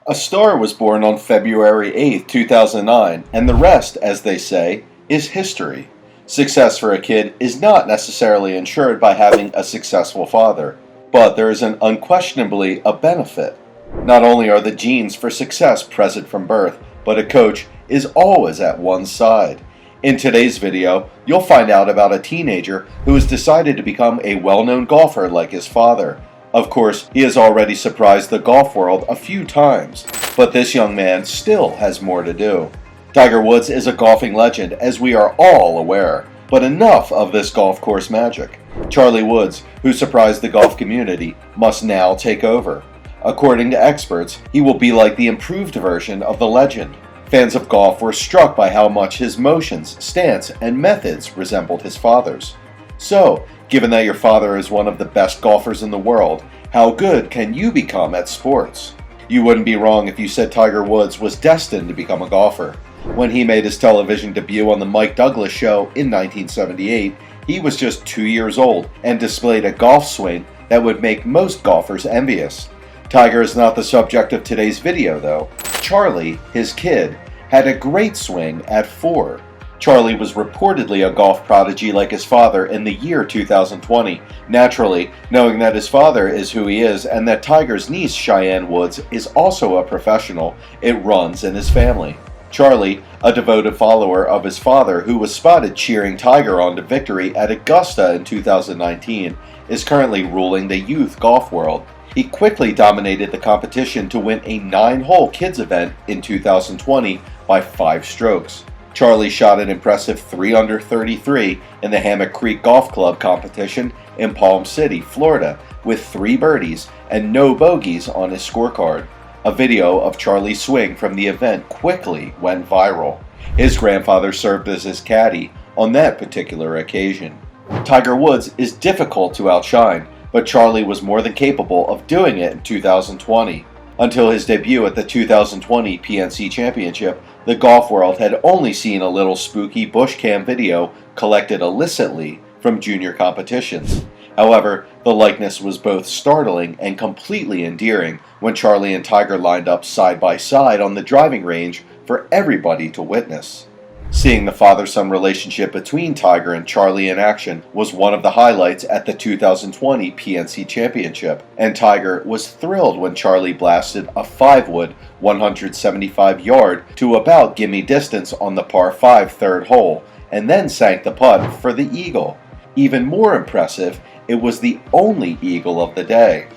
A star was born on February 8, 2009, and the rest, as they say, is history. Success for a kid is not necessarily ensured by having a successful father, but there is unquestionably a benefit. Not only are the genes for success present from birth, but a coach is always at one's side. In today's video, you'll find out about a teenager who has decided to become a well-known golfer like his father. Of course, he has already surprised the golf world a few times, but this young man still has more to do. Tiger Woods is a golfing legend, as we are all aware, but enough of this golf course magic. Charlie Woods, who surprised the golf community, must now take over. According to experts, he will be like the improved version of the legend. Fans of golf were struck by how much his motions, stance, and methods resembled his father's. So, given that your father is one of the best golfers in the world, how good can you become at sports? You wouldn't be wrong if you said Tiger Woods was destined to become a golfer. When he made his television debut on the Mike Douglas Show in 1978, he was just 2 years old and displayed a golf swing that would make most golfers envious. Tiger is not the subject of today's video though. Charlie, his kid, had a great swing at 4. Charlie was reportedly a golf prodigy like his father in the year 2020. Naturally, knowing that his father is who he is and that Tiger's niece Cheyenne Woods is also a professional, it runs in his family. Charlie, a devoted follower of his father who was spotted cheering Tiger on to victory at Augusta in 2019, is currently ruling the youth golf world. He quickly dominated the competition to win a 9-hole kids event in 2020 by 5 strokes. Charlie shot an impressive 3 under 33 in the Hammock Creek Golf Club competition in Palm City, Florida, with 3 birdies and no bogeys on his scorecard. A video of Charlie's swing from the event quickly went viral. His grandfather served as his caddy on that particular occasion. Tiger Woods is difficult to outshine, but Charlie was more than capable of doing it in 2020. Until his debut at the 2020 PNC Championship, the golf world had only seen a little spooky bush cam video collected illicitly from junior competitions. However, the likeness was both startling and completely endearing when Charlie and Tiger lined up side by side on the driving range for everybody to witness. Seeing the father-son relationship between Tiger and Charlie in action was one of the highlights at the 2020 PNC Championship, and Tiger was thrilled when Charlie blasted a 5-wood 175-yard to about gimme distance on the par 5 third hole, and then sank the putt for the eagle. Even more impressive, it was the only eagle of the day.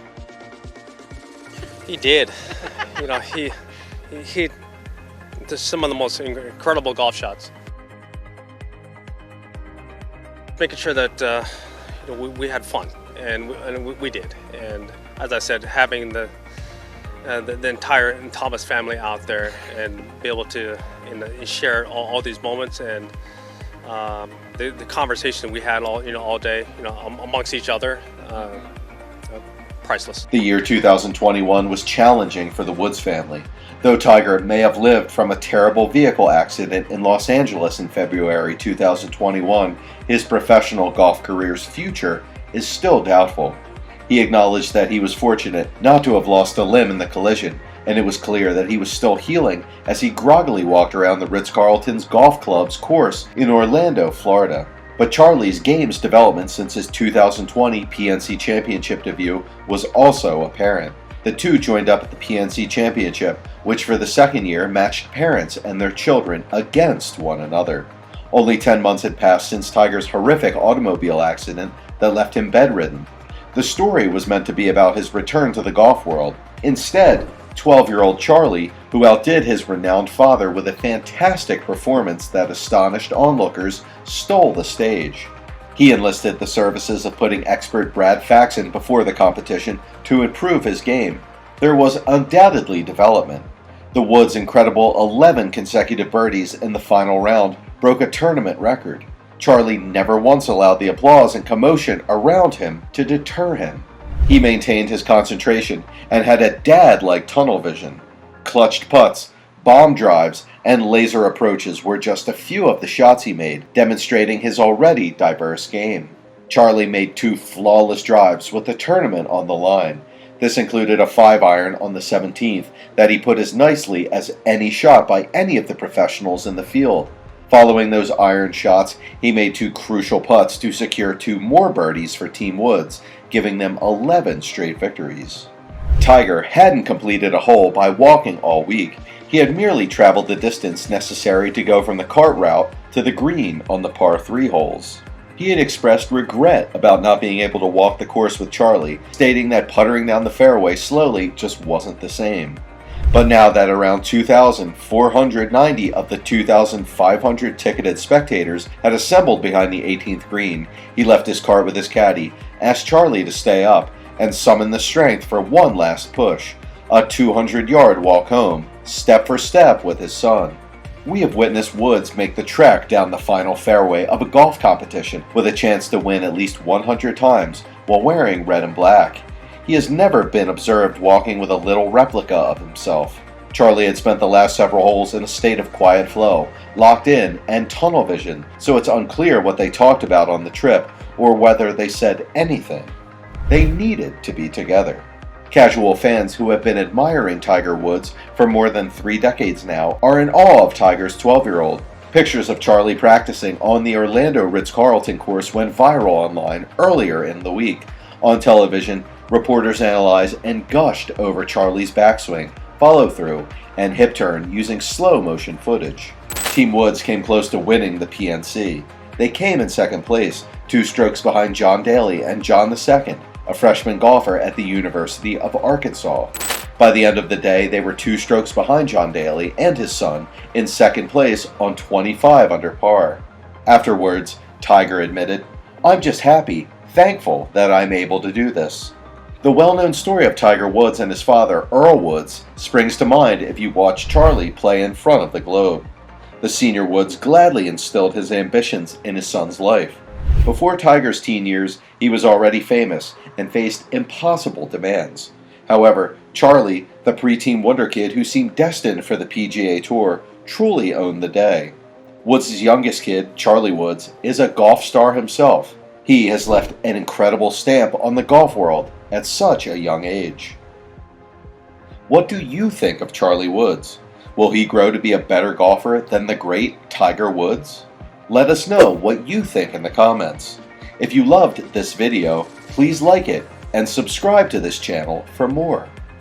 He did. He just some of the most incredible golf shots. Making sure that we had fun, and we did. And as I said, having the entire Thomas family out there and be able to share all these moments and the conversation we had all day amongst each other. Priceless. The year 2021 was challenging for the Woods family. Though Tiger may have lived from a terrible vehicle accident in Los Angeles in February 2021, his professional golf career's future is still doubtful. He acknowledged that he was fortunate not to have lost a limb in the collision, and it was clear that he was still healing as he groggily walked around the Ritz-Carlton's golf club's course in Orlando, Florida. But Charlie's game's development since his 2020 PNC Championship debut was also apparent. The two joined up at the PNC Championship, which for the second year matched parents and their children against one another. Only 10 months had passed since Tiger's horrific automobile accident that left him bedridden. The story was meant to be about his return to the golf world. Instead, 12-year-old Charlie, who outdid his renowned father with a fantastic performance that astonished onlookers, stole the stage. He enlisted the services of putting expert Brad Faxon before the competition to improve his game. There was undoubtedly development. The Woods' incredible 11 consecutive birdies in the final round broke a tournament record. Charlie never once allowed the applause and commotion around him to deter him. He maintained his concentration and had a dad-like tunnel vision. Clutched putts, bomb drives, and laser approaches were just a few of the shots he made, demonstrating his already diverse game. Charlie made 2 flawless drives with the tournament on the line. This included a 5-iron on the 17th that he put as nicely as any shot by any of the professionals in the field. Following those iron shots, he made 2 crucial putts to secure 2 more birdies for Team Woods, giving them 11 straight victories. Tiger hadn't completed a hole by walking all week. He had merely traveled the distance necessary to go from the cart route to the green on the par 3 holes. He had expressed regret about not being able to walk the course with Charlie, stating that puttering down the fairway slowly just wasn't the same. But now that around 2,490 of the 2,500 ticketed spectators had assembled behind the 18th green, he left his cart with his caddy, asked Charlie to stay up, and summoned the strength for one last push, a 200-yard walk home, step for step with his son. We have witnessed Woods make the trek down the final fairway of a golf competition with a chance to win at least 100 times while wearing red and black. He has never been observed walking with a little replica of himself. Charlie had spent the last several holes in a state of quiet flow, locked in, and tunnel vision, so it's unclear what they talked about on the trip or whether they said anything. They needed to be together. Casual fans who have been admiring Tiger Woods for more than 3 decades now are in awe of Tiger's 12-year-old. Pictures of Charlie practicing on the Orlando Ritz-Carlton course went viral online earlier in the week. On television, reporters analyzed and gushed over Charlie's backswing, follow-through, and hip turn using slow-motion footage. Team Woods came close to winning the PNC. They came in second place, 2 strokes behind John Daly and John II, a freshman golfer at the University of Arkansas. By the end of the day, they were 2 strokes behind John Daly and his son in second place on 25 under par. Afterwards, Tiger admitted, "I'm just happy, thankful that I'm able to do this." The well-known story of Tiger Woods and his father, Earl Woods, springs to mind if you watch Charlie play in front of the globe. The senior Woods gladly instilled his ambitions in his son's life. Before Tiger's teen years, he was already famous and faced impossible demands. However, Charlie, the preteen wonder kid who seemed destined for the PGA Tour, truly owned the day. Woods' youngest kid, Charlie Woods, is a golf star himself. He has left an incredible stamp on the golf world at such a young age. What do you think of Charlie Woods? Will he grow to be a better golfer than the great Tiger Woods? Let us know what you think in the comments. If you loved this video, please like it and subscribe to this channel for more.